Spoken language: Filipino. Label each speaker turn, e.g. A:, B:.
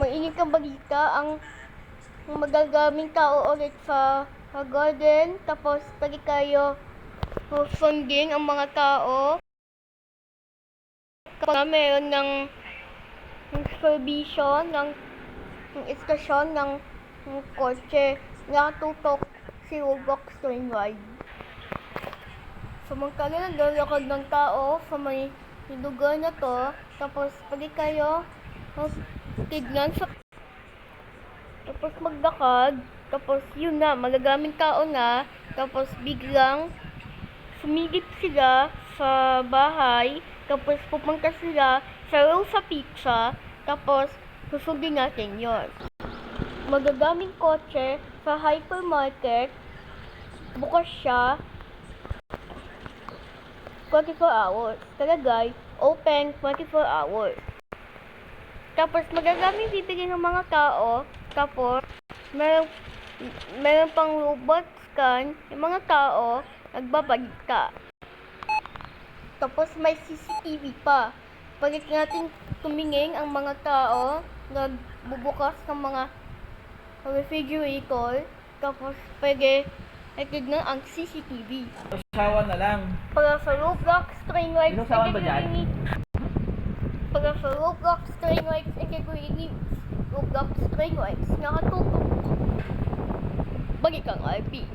A: mainit ang balita ang magagaming tao ulit sa garden. Tapos pwede kayo funding ang mga tao kapag meron ng supervision ng istasyon ng kotse. Nakatutok si Roblox Train Ride. Samantala naglalakad ng tao sa may lugar na to. Tapos pwede kayo tignan sa tapos maglakad. Tapos yun na, magagaming tao na. Tapos biglang sumigip sila sa bahay. Tapos pupunta sila sa Rosa Pizza. Tapos susundin natin yon. Magagaming kotse sa hypermarket. Bukas siya 24 hours. Talagay, open 24 hours. Tapos magagaming bibili ng mga tao. Tapos meron pang robot scan. Yung mga tao nagbabalita. Tapos may CCTV pa. Pagkat natin tumingin ang mga tao nagbubukas ng mga refrigerator. Tapos pwede tignan ang CCTV.
B: Sawan na lang.
A: Para sa Roblox Train Rides,
B: Binusawan ba dyan?
A: para sa Roblox Train Rides, gagawin Roblox Train Rides, nakatutok. Balik ang RP.